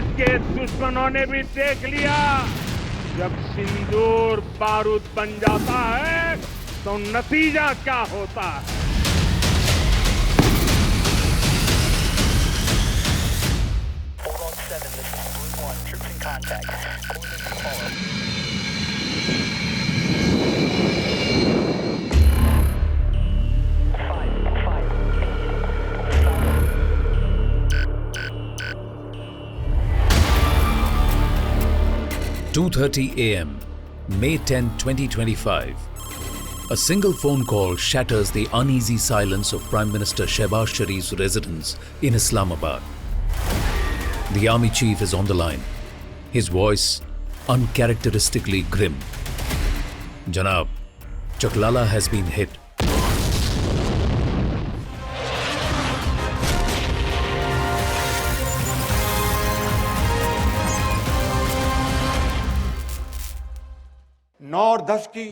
देश के दुश्मनों ने भी देख लिया, जब सिंदूर बारूद बन जाता है तो नतीजा क्या होता है। (2:30 a.m. May 10, 2025). A single phone call shatters the uneasy silence of Prime Minister Shehbaz Sharif's residence in Islamabad. The army chief is on the line, his voice uncharacteristically grim. Janab, Chaklala has been hit. नौ और 10 की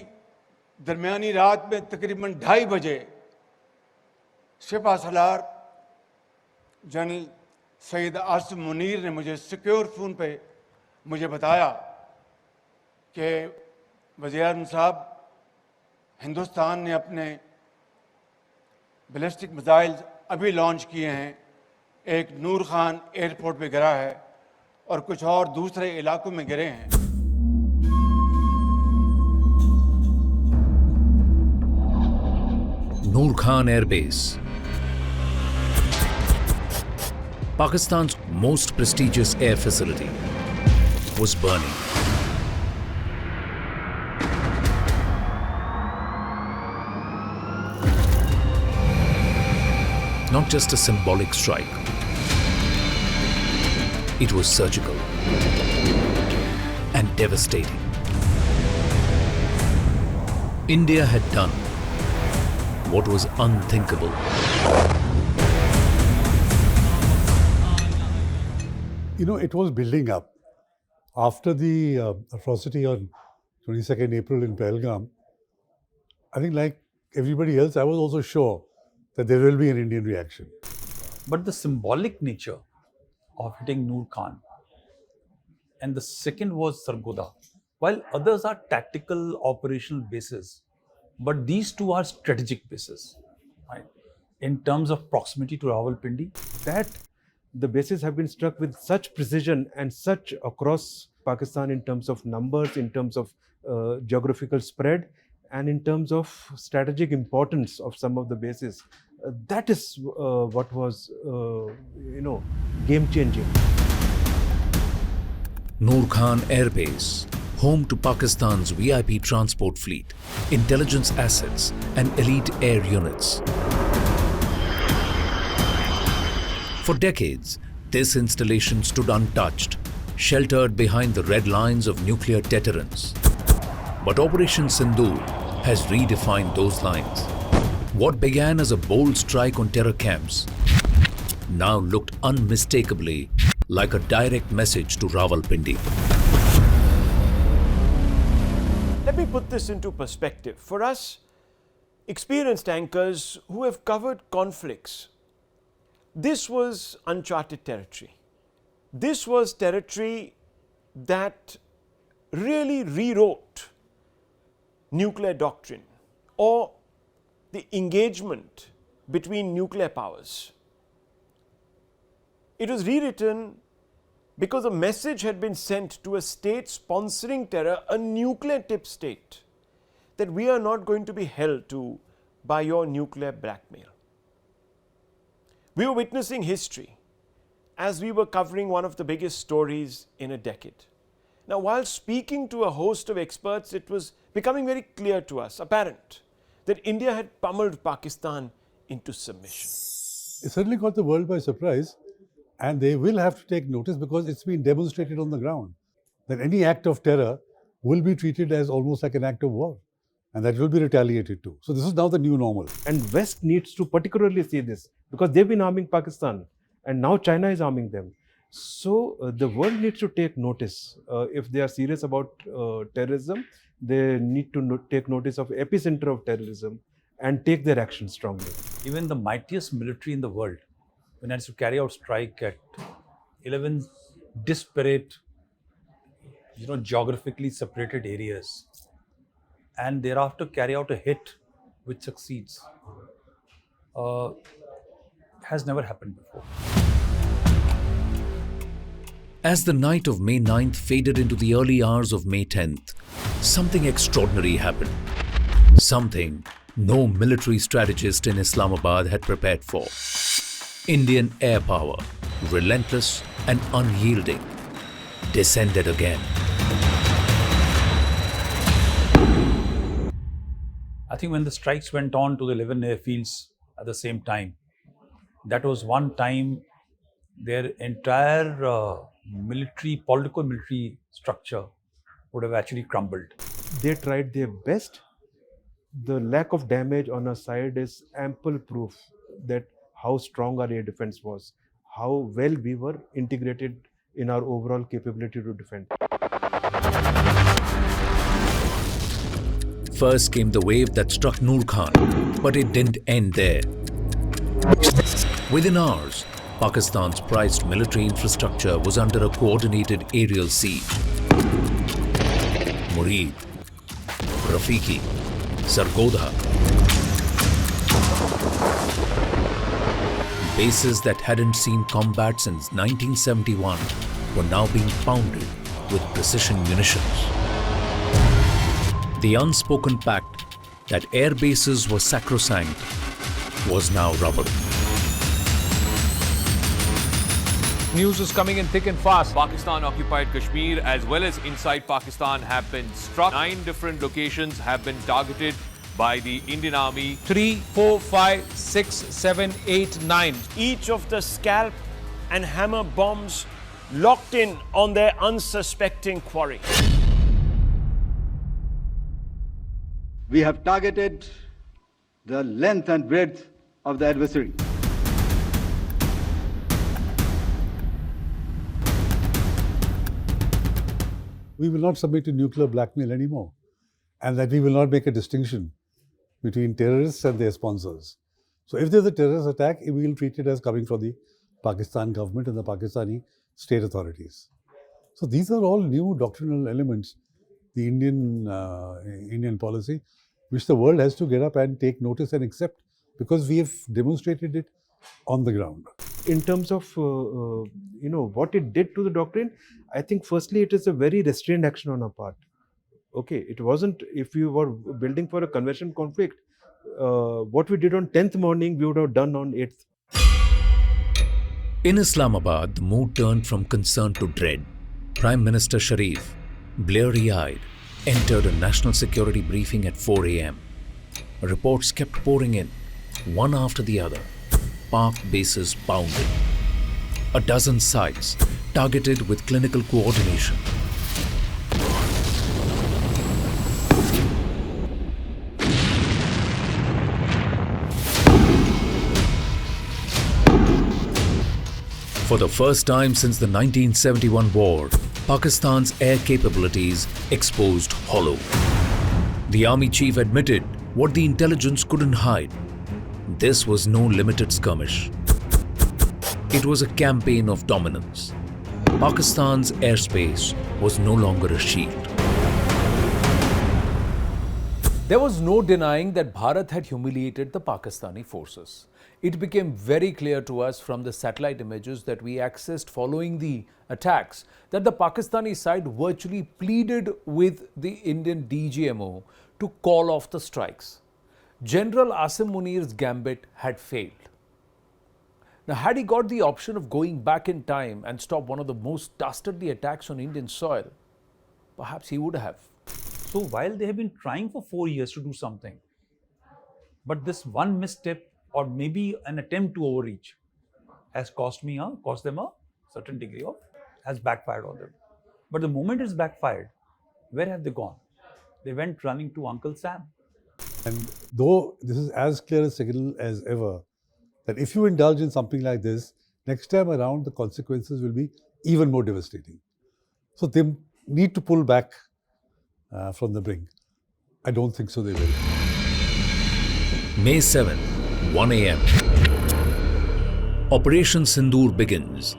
दरमियानी रात में तकरीबन 2:30 बजे सिपा Salaar general Syed Asim Munir ने मुझे secure phone पे मुझे बताया कि वज़ीर-ए-आज़म साहब, हिंदुस्तान ने अपने बैलिस्टिक मिसाइल अभी लॉन्च किए हैं, एक नूर खान एयरपोर्ट पे गिरा है और कुछ और दूसरे इलाकों में गिरे हैं। Noor Khan Air Base, Pakistan's most prestigious air facility, was burning. Not just a symbolic strike, it was surgical and devastating. India had done what was unthinkable. You know, it was building up. After the atrocity on 22nd April in Pahalgam, I think like everybody else, I was also sure that there will be an Indian reaction. But the symbolic nature of hitting Noor Khan, and the second was Sargodha, while others are tactical operational bases, but these two are strategic bases, right? In terms of proximity to Rawalpindi, that the bases have been struck with such precision and such across Pakistan in terms of numbers, in terms of geographical spread, and in terms of strategic importance of some of the bases. That is what was, game-changing. Noor Khan Air Base, home to Pakistan's VIP transport fleet, intelligence assets and elite air units. For decades, this installation stood untouched, sheltered behind the red lines of nuclear deterrence. But Operation Sindoor has redefined those lines. What began as a bold strike on terror camps now looked unmistakably like a direct message to Rawalpindi. Let me put this into perspective. For us, experienced anchors who have covered conflicts, this was uncharted territory. This was territory that really rewrote nuclear doctrine or the engagement between nuclear powers. It was rewritten because a message had been sent to a state sponsoring terror, a nuclear tipped state, that we are not going to be held to by your nuclear blackmail. We were witnessing history as we were covering one of the biggest stories in a decade. Now, while speaking to a host of experts, it was becoming very clear to us, apparent, that India had pummeled Pakistan into submission. It certainly caught the world by surprise, and they will have to take notice because it's been demonstrated on the ground that any act of terror will be treated as almost like an act of war, and that will be retaliated to. So this is now the new normal. And West needs to particularly see this because they've been arming Pakistan and now China is arming them. So the world needs to take notice. If they are serious about terrorism, they need to take notice of epicenter of terrorism and take their action strongly. even the mightiest military in the world, when it has to carry out strike at 11 disparate, geographically separated areas, and thereafter carry out a hit which succeeds, has never happened before. As the night of May 9th faded into the early hours of May 10th, something extraordinary happened. Something no military strategist in Islamabad had prepared for. Indian air power, relentless and unyielding, descended again. I think when the strikes went on to the 11 airfields at the same time, that was one time their entire political military structure would have actually crumbled. They tried their best. The lack of damage on our side is ample proof that how strong our air defense was, how well we were integrated in our overall capability to defend. First came the wave that struck Noor Khan, but it didn't end there. Within hours, Pakistan's prized military infrastructure was under a coordinated aerial siege. Murid, Rafiki, Sargodha. Bases that hadn't seen combat since 1971 were now being pounded with precision munitions. The unspoken pact that air bases were sacrosanct was now rubber. News is coming in thick and fast. Pakistan-occupied Kashmir as well as inside Pakistan have been struck. 9 different locations have been targeted by the Indian Army. 3, 4, 5, 6, 7, 8, 9. Each of the scalp and hammer bombs locked in on their unsuspecting quarry. We have targeted the length and breadth of the adversary. We will not submit to nuclear blackmail anymore, and that we will not make a distinction between terrorists and their sponsors. So if there's a terrorist attack, we will treat it as coming from the Pakistan government and the Pakistani state authorities. So these are all new doctrinal elements, the Indian policy, which the world has to get up and take notice and accept, because we have demonstrated it on the ground. In terms of what it did to the doctrine, I think firstly it is a very restrained action on our part. Okay, it wasn't, if you were building for a convention conflict, what we did on 10th morning, we would have done on 8th. In Islamabad, the mood turned from concern to dread. Prime Minister Sharif, bleary-eyed, entered a national security briefing at 4 a.m. Reports kept pouring in, one after the other. Pak bases pounded. A dozen sites targeted with clinical coordination. For the first time since the 1971 war, Pakistan's air capabilities exposed hollow. The army chief admitted what the intelligence couldn't hide. This was no limited skirmish. It was a campaign of dominance. Pakistan's airspace was no longer a shield. There was no denying that Bharat had humiliated the Pakistani forces. It became very clear to us from the satellite images that we accessed following the attacks that the Pakistani side virtually pleaded with the Indian DGMO to call off the strikes. General Asim Munir's gambit had failed. Now, had he got the option of going back in time and stop one of the most dastardly attacks on Indian soil, perhaps he would have. So while they have been trying for 4 years to do something, but this one misstep or maybe an attempt to overreach has cost them a certain degree of, has backfired on them. But the moment it's backfired, where have they gone? They went running to Uncle Sam. And though this is as clear a signal as ever, that if you indulge in something like this, next time around the consequences will be even more devastating. So they need to pull back from the brink. I don't think so they will. May 7, 1 a.m. Operation Sindoor begins.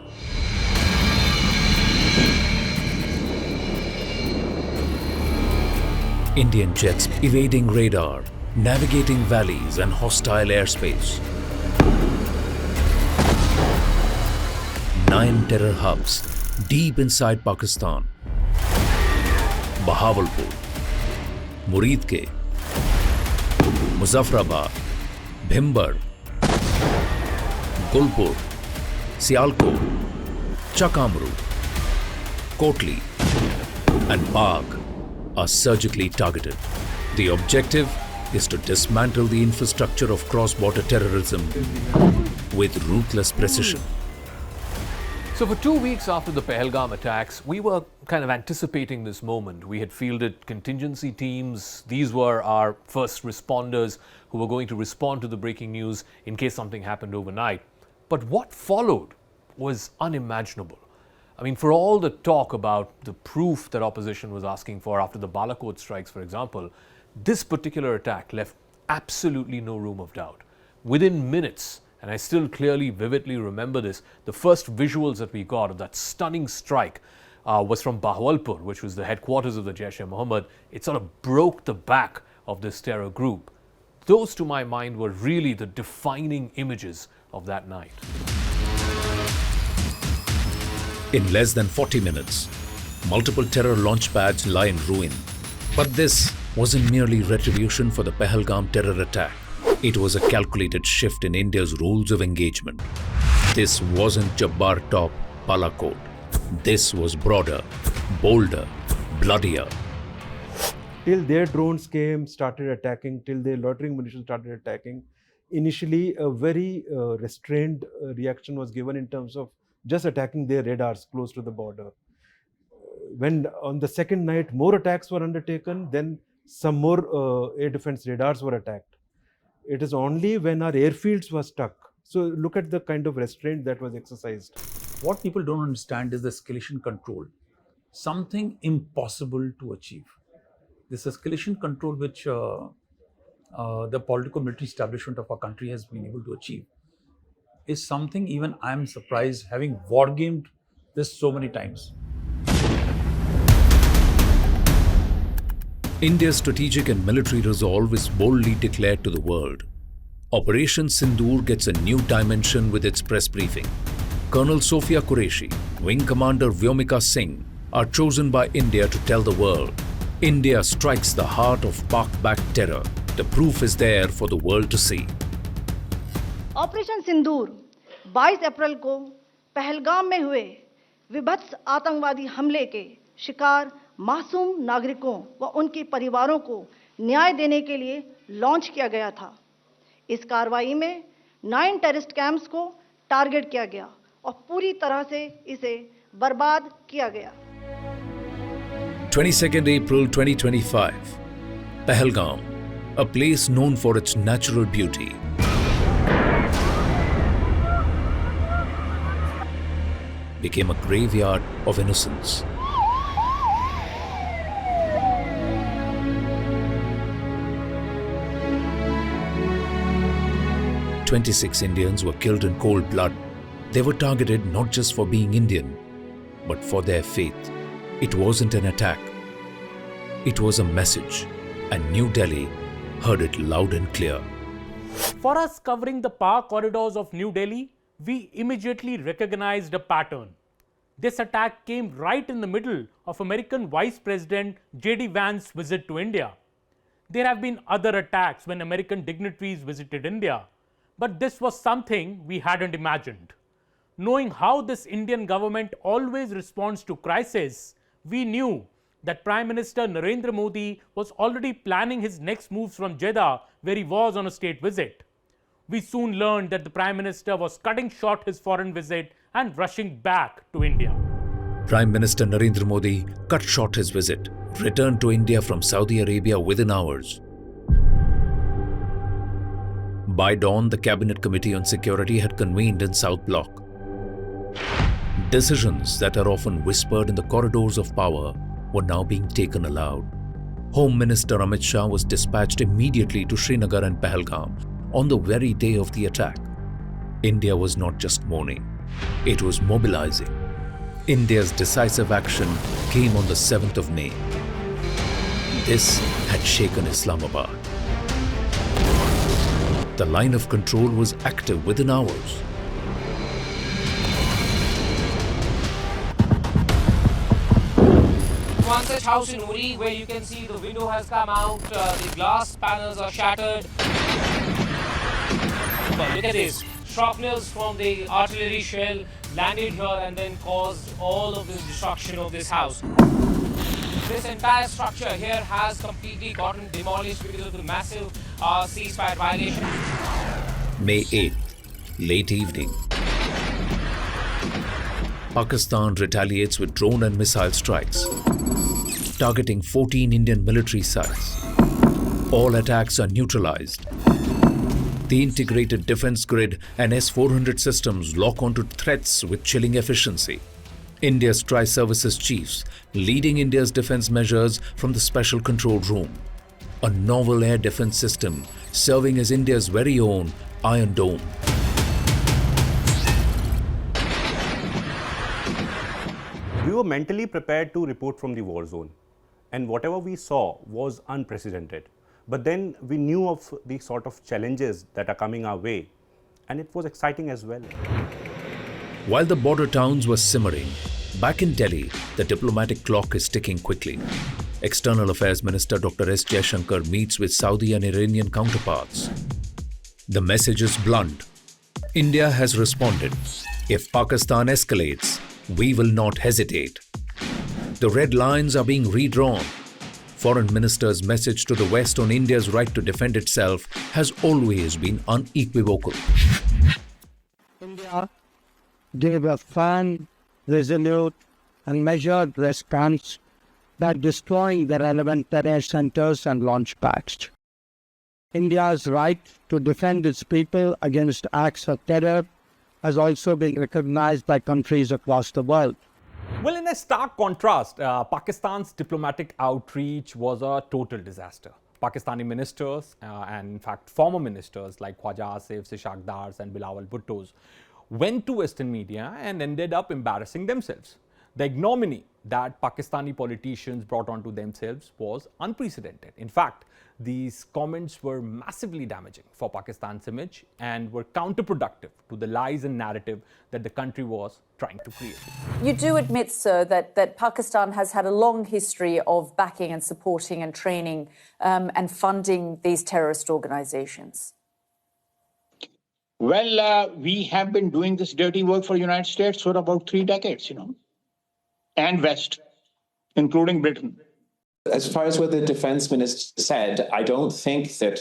Indian jets evading radar, navigating valleys and hostile airspace. 9 terror hubs deep inside Pakistan. Bahawalpur, Muridke, Muzaffarabad, Bhimbar, Gulpur, Sialkot, Chakamru, Kotli and Bagh are surgically targeted. The objective is to dismantle the infrastructure of cross-border terrorism with ruthless precision. So for 2 weeks after the Pahalgam attacks, we were kind of anticipating this moment. We had fielded contingency teams. These were our first responders who were going to respond to the breaking news in case something happened overnight. But what followed was unimaginable. I mean, for all the talk about the proof that opposition was asking for after the Balakot strikes, for example, this particular attack left absolutely no room of doubt. Within minutes, and I still clearly, vividly remember this, the first visuals that we got of that stunning strike was from Bahawalpur, which was the headquarters of the Jaish-e-Mohammed. It sort of broke the back of this terror group. Those, to my mind, were really the defining images of that night. In less than 40 minutes, multiple terror launch pads lie in ruin. But this wasn't merely retribution for the Pahalgam terror attack. It was a calculated shift in India's rules of engagement. This wasn't Jabbar Top Balakot. This was broader, bolder, bloodier. Till their drones came, started attacking, till their loitering munitions started attacking, initially a very restrained reaction was given in terms of just attacking their radars close to the border. When on the second night more attacks were undertaken, then some more air defense radars were attacked. It is only when our airfields were stuck. So look at the kind of restraint that was exercised. What people don't understand is the escalation control. Something impossible to achieve. This escalation control which the political military establishment of our country has been able to achieve is something even I am surprised, having wargamed this so many times. India's strategic and military resolve is boldly declared to the world. Operation Sindoor gets a new dimension with its press briefing. Colonel Sophia Qureshi, Wing Commander Vyomika Singh are chosen by India to tell the world, India strikes the heart of Pak-backed terror. The proof is there for the world to see. Operation Sindoor 22 अप्रैल को पहलगाम में हुए विभत्स आतंकवादी हमले के शिकार मासूम नागरिकों व उनके परिवारों को न्याय देने के लिए लॉन्च किया गया था। इस कार्रवाई में 9 टेररिस्ट कैंप्स को टारगेट किया गया और पूरी तरह से इसे बर्बाद किया गया। 22nd April 2025, Pahalgam, a place known for its natural beauty, became a graveyard of innocence. "26 Indians were killed in cold blood. They were targeted not just for being Indian, but for their faith. It wasn't an attack. It was a message, and New Delhi heard it loud and clear." For us covering the power corridors of New Delhi, we immediately recognized a pattern. This attack came right in the middle of American Vice President J.D. Vance's visit to India. There have been other attacks when American dignitaries visited India, but this was something we hadn't imagined. Knowing how this Indian government always responds to crisis, we knew that Prime Minister Narendra Modi was already planning his next moves from Jeddah, where he was on a state visit. We soon learned that the Prime Minister was cutting short his foreign visit and rushing back to India. Prime Minister Narendra Modi cut short his visit, returned to India from Saudi Arabia within hours. By dawn, the Cabinet Committee on Security had convened in South Block. Decisions that are often whispered in the corridors of power were now being taken aloud. Home Minister Amit Shah was dispatched immediately to Srinagar and Pahalgam on the very day of the attack. India was not just mourning, it was mobilizing. India's decisive action came on the 7th of May. This had shaken Islamabad. The line of control was active within hours. One such house in Uri where you can see the window has come out, the glass panels are shattered. But look at this, shrapnels from the artillery shell landed here and then caused all of the destruction of this house. This entire structure here has completely gotten demolished because of the massive ceasefire violation. May 8th, late evening. Pakistan retaliates with drone and missile strikes, targeting 14 Indian military sites. All attacks are neutralized. The integrated defense grid and S-400 systems lock onto threats with chilling efficiency. India's Tri-Services Chiefs leading India's defense measures from the Special Control Room. A novel air defense system serving as India's very own Iron Dome. We were mentally prepared to report from the war zone, and whatever we saw was unprecedented. But then we knew of the sort of challenges that are coming our way, and it was exciting as well. While the border towns were simmering, back in Delhi, the diplomatic clock is ticking quickly. External Affairs Minister Dr. S. Jaishankar meets with Saudi and Iranian counterparts. The message is blunt. India has responded. If Pakistan escalates, we will not hesitate. The red lines are being redrawn. Foreign Minister's message to the West on India's right to defend itself has always been unequivocal. India gave a firm, resolute, and measured response that destroying the relevant terror centers and launch pads. India's right to defend its people against acts of terror has also been recognized by countries across the world. Well, in a stark contrast, Pakistan's diplomatic outreach was a total disaster. Pakistani ministers and in fact former ministers like Khwaja Asif, Ishaq Dars and Bilawal Bhuttos went to Western media and ended up embarrassing themselves. The ignominy that Pakistani politicians brought onto themselves was unprecedented. In fact, these comments were massively damaging for Pakistan's image and were counterproductive to the lies and narrative that the country was trying to create. You do admit, sir, that Pakistan has had a long history of backing and supporting and training and funding these terrorist organizations. Well, we have been doing this dirty work for the United States for about 3 decades, and West, including Britain. As far as what the defense minister said, I don't think that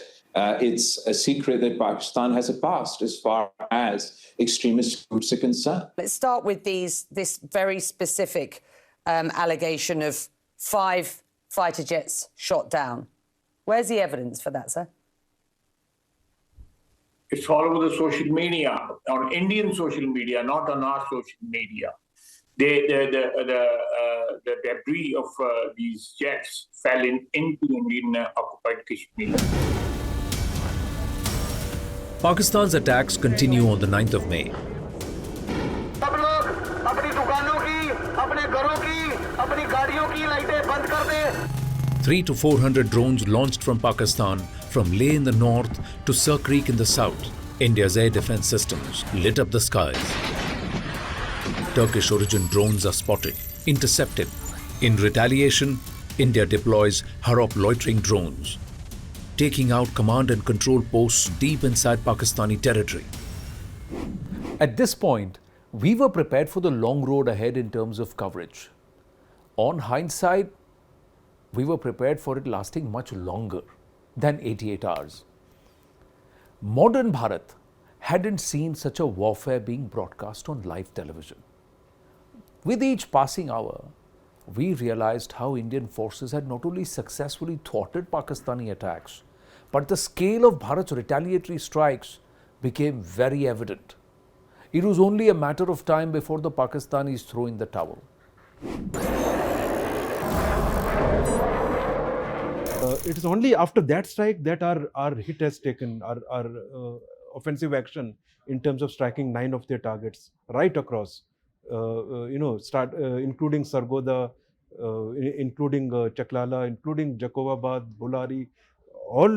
it's a secret that Pakistan has a past as far as extremist groups are concerned. Let's start with this very specific allegation of 5 fighter jets shot down. Where's the evidence for that, sir? It's all over the social media, on Indian social media, not on our social media. The debris of these jets fell into Indian occupied Kashmir. Pakistan's attacks continue on the 9th of May. 300 to 400 drones launched from Pakistan from Leh in the north to Sir Creek in the south. India's air defense systems lit up the skies. Turkish origin drones are spotted, intercepted. In retaliation, India deploys Harop loitering drones, taking out command and control posts deep inside Pakistani territory. At this point, we were prepared for the long road ahead in terms of coverage. On hindsight, we were prepared for it lasting much longer than 88 hours. Modern Bharat hadn't seen such a warfare being broadcast on live television. With each passing hour, we realized how Indian forces had not only successfully thwarted Pakistani attacks, but the scale of Bharat's retaliatory strikes became very evident. It was only a matter of time before the Pakistanis threw in the towel. It is only after that strike that our hit has taken, our offensive action in terms of striking 9 of their targets right across. including Sargodha, including Chaklala, including Jacobabad, Bolari, all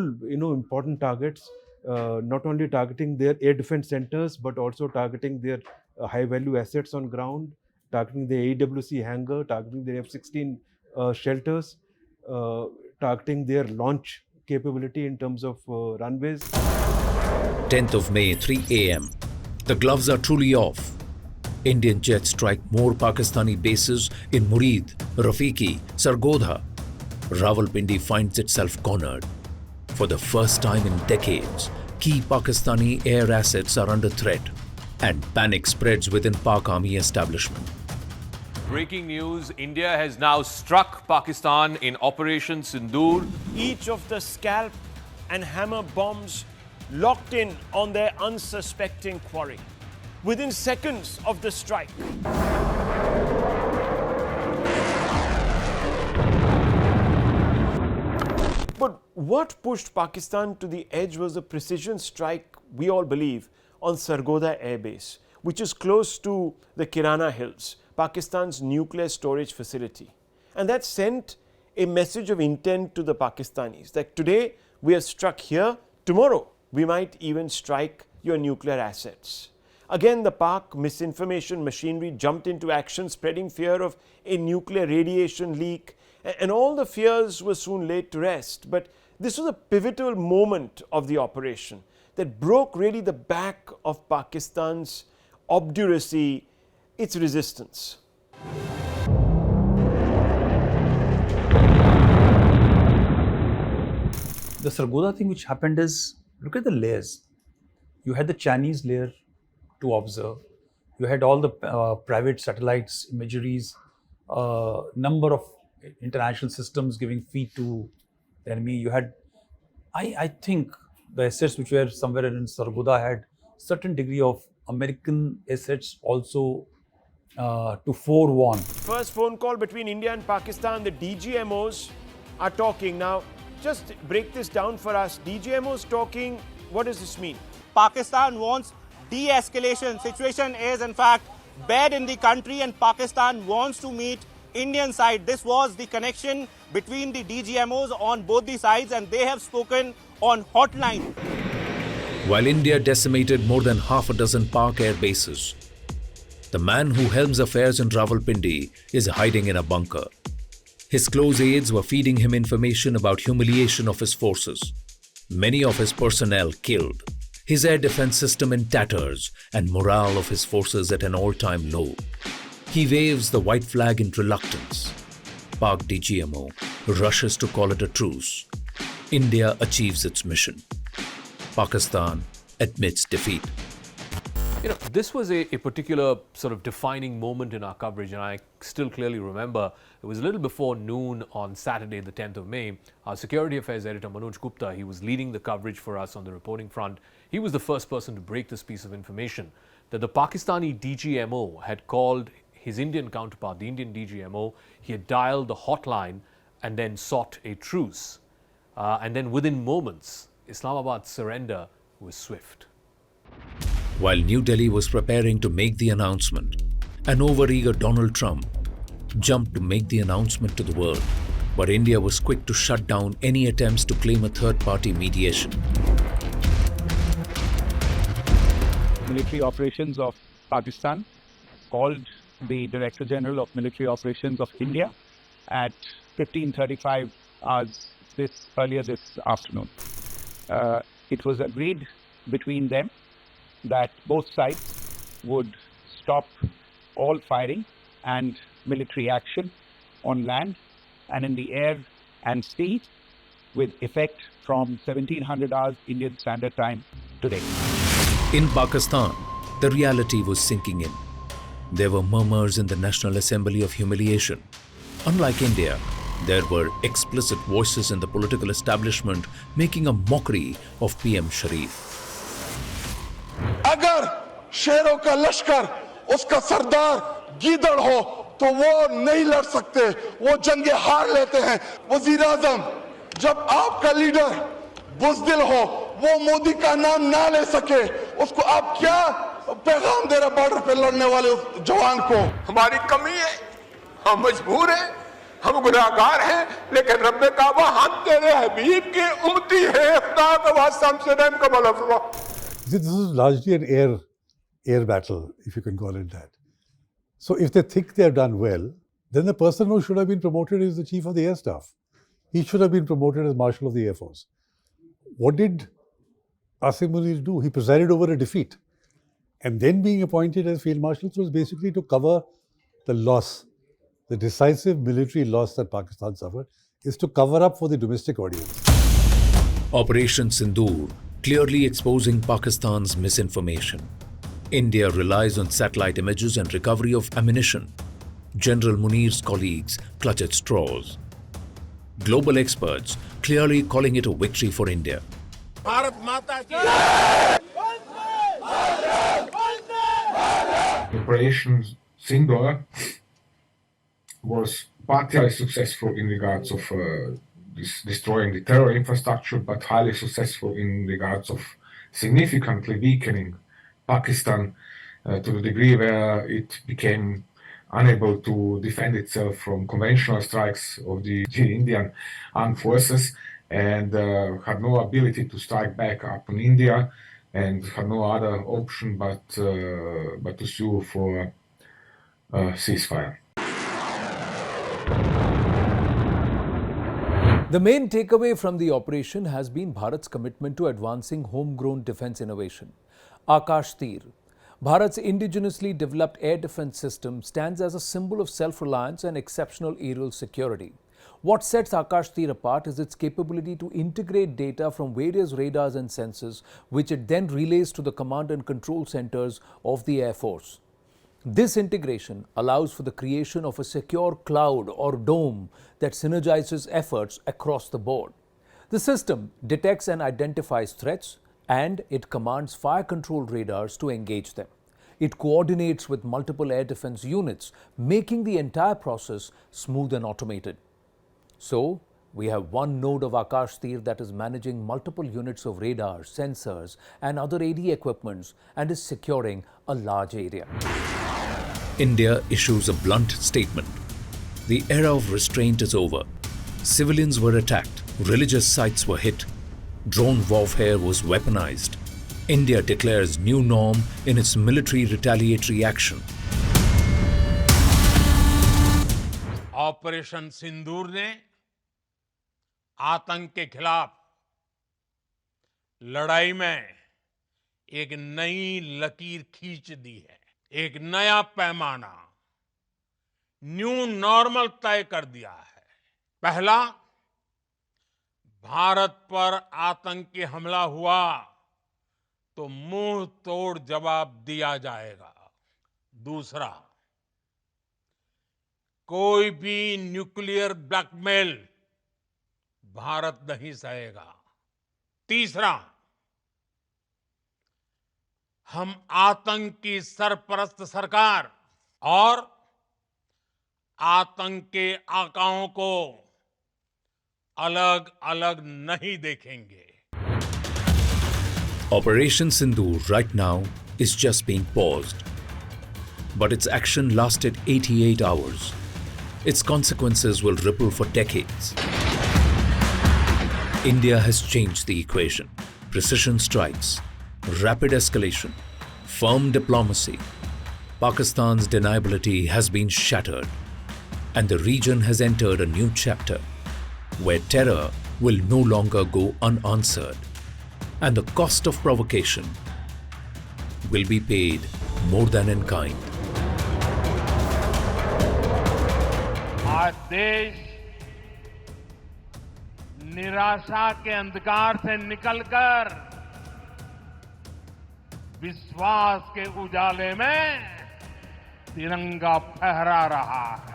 important targets. Not only targeting their air defense centers, but also targeting their high-value assets on ground, targeting the AWC hangar, targeting the F-16 shelters, targeting their launch capability in terms of runways. 10th of May, 3 a.m. The gloves are truly off. Indian jets strike more Pakistani bases in Murid, Rafiki, Sargodha. Rawalpindi finds itself cornered. For the first time in decades, key Pakistani air assets are under threat, and panic spreads within Pak Army establishment. Breaking news, India has now struck Pakistan in Operation Sindoor. Each of the scalp and hammer bombs locked in on their unsuspecting quarry within seconds of the strike. But what pushed Pakistan to the edge was a precision strike, we all believe, on Sargodha Air Base, which is close to the Kirana Hills, Pakistan's nuclear storage facility. And that sent a message of intent to the Pakistanis that today we are struck here, tomorrow we might even strike your nuclear assets. Again, the Pak misinformation machinery jumped into action, spreading fear of a nuclear radiation leak, and all the fears were soon laid to rest. But this was a pivotal moment of the operation that broke really the back of Pakistan's obduracy, its resistance. The Sargodha thing which happened is, look at the layers. You had the Chinese layer to observe. You had all the private satellites, imageries, number of international systems giving feed to the enemy. You had, I think, the assets which were somewhere in Sargodha had certain degree of American assets also to forewarn. First phone call between India and Pakistan, the DGMOs are talking. Now, just break this down for us. DGMOs talking, what does this mean? Pakistan wants de-escalation. Situation is, in fact, bad in the country, and Pakistan wants to meet Indian side. This was the connection between the DGMOs on both the sides, and they have spoken on hotline. While India decimated more than half a dozen Pak air bases, the man who helms affairs in Rawalpindi is hiding in a bunker. His close aides were feeding him information about humiliation of his forces. Many of his personnel killed, his air defense system in tatters, and morale of his forces at an all-time low. He waves the white flag in reluctance. Pak DGMO rushes to call it a truce. India achieves its mission. Pakistan admits defeat. You know, this was a particular sort of defining moment in our coverage, and I still clearly remember it was a little before noon on Saturday, the 10th of May. Our Security Affairs editor, Manoj Gupta, he was leading the coverage for us on the reporting front. He was the first person to break this piece of information that the Pakistani DGMO had called his Indian counterpart, the Indian DGMO. He had dialed the hotline and then sought a truce. And then within moments, Islamabad's surrender was swift. While New Delhi was preparing to make the announcement, an overeager Donald Trump jumped to make the announcement to the world, but India was quick to shut down any attempts to claim a third-party mediation. Military operations of Pakistan called the Director General of Military Operations of India at 15:35 hours earlier this afternoon. It was agreed between them that both sides would stop all firing and military action on land and in the air and sea with effect from 1700 hours Indian Standard Time today. In Pakistan, the reality was sinking in. There were murmurs in the National Assembly of humiliation. Unlike India, there were explicit voices in the political establishment making a mockery of PM Sharif. अगर शेरों का लश्कर उसका सरदार गीदड़ हो तो वो नहीं लड़ सकते, वो जंगे हार लेते हैं। वजीर आजम, जब आपका लीडर बुज़दिल हो, वो मोदी का नाम ना ले सके, उसको आप क्या पैगाम दे रहा बॉर्डर पे लड़ने वाले उस जवान को। हमारी कमी है, हम मजबूर हैं, हम गुनाहगार हैं, लेकिन रब्बे काबा हम तेरे हबीब के उम्मती हैं, खुदा का वास्ता हमसे रहम का मौला फरमा। This is largely an air battle, if you can call it that. So if they think they have done well, then the person who should have been promoted is the chief of the air staff. He should have been promoted as Marshal of the Air Force. What did Asim Munir do? He presided over a defeat. And then being appointed as Field Marshal was basically to cover the loss, the decisive military loss that Pakistan suffered, is to cover up for the domestic audience. Operation Sindoor, clearly exposing Pakistan's misinformation. India relies on satellite images and recovery of ammunition. General Munir's colleagues clutch at straws. Global experts clearly calling it a victory for India. Bharat माता की Operation Sindoor was partially successful in regards of destroying the terror infrastructure, but highly successful in regards of significantly weakening Pakistan to the degree where it became unable to defend itself from conventional strikes of the Indian armed forces, and had no ability to strike back upon India, and had no other option but to sue for ceasefire. The main takeaway from the operation has been Bharat's commitment to advancing homegrown defense innovation. Akash Tir, Bharat's indigenously developed air defense system, stands as a symbol of self-reliance and exceptional aerial security. What sets Akash Tir apart is its capability to integrate data from various radars and sensors, which it then relays to the command and control centers of the Air Force. This integration allows for the creation of a secure cloud or dome that synergizes efforts across the board. The system detects and identifies threats, and it commands fire control radars to engage them. It coordinates with multiple air defense units, making the entire process smooth and automated. So, we have one node of Akash Tir that is managing multiple units of radars, sensors and other AD equipments and is securing a large area. India issues a blunt statement. The era of restraint is over. Civilians were attacked, religious sites were hit, drone warfare was weaponized. India declares new norm in its military retaliatory action. Operation Sindoor ने आतंक के खिलाफ लड़ाई में एक नई लकीर खींच दी है, एक नया पैमाना, न्यू नॉर्मल तय कर दिया है। पहला, भारत पर आतंकी हमला हुआ तो मुंह तोड़ जवाब दिया जाएगा। दूसरा, कोई भी न्यूक्लियर ब्लैकमेल भारत नहीं सहेगा। तीसरा, हम आतंक की सरपरस्त सरकार और आतंक के आकाओं को अलग अलग नहीं देखेंगे। Operation Sindoor right now is just being paused. But its action lasted 88 hours. Its consequences will ripple for decades. India has changed the equation. Precision strikes, rapid escalation, firm diplomacy. Pakistan's deniability has been shattered, and the region has entered a new chapter where terror will no longer go unanswered, and the cost of provocation will be paid more than in kind. आज देश निराशा के अंधकार से निकलकर विश्वास के उजाले में तिरंगा फहरा रहा है।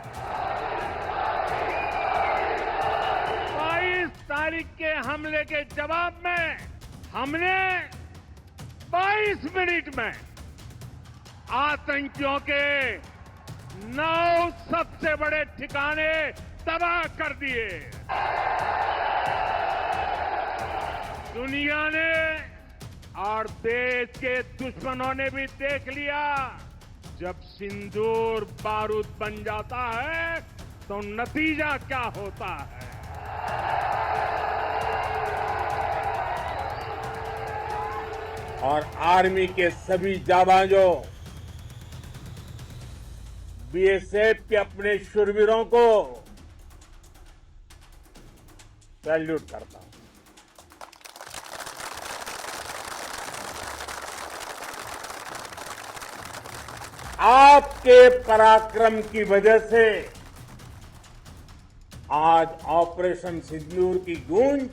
22 तारीख के हमले के जवाब में हमने 22 मिनट में आतंकियों के 9 सबसे बड़े ठिकाने तबाह कर दिए। दुनिया ने और देश के दुश्मनों ने भी देख लिया, जब सिंदूर बारूद बन जाता है तो नतीजा क्या होता है। और आर्मी के सभी जाबाजों, बीएसएफ के अपने शूरवीरों को सैल्यूट करता हूं। आपके पराक्रम की वजह से आज ऑपरेशन सिंदूर की गूंज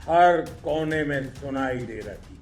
हर कोने में सुनाई दे रही है।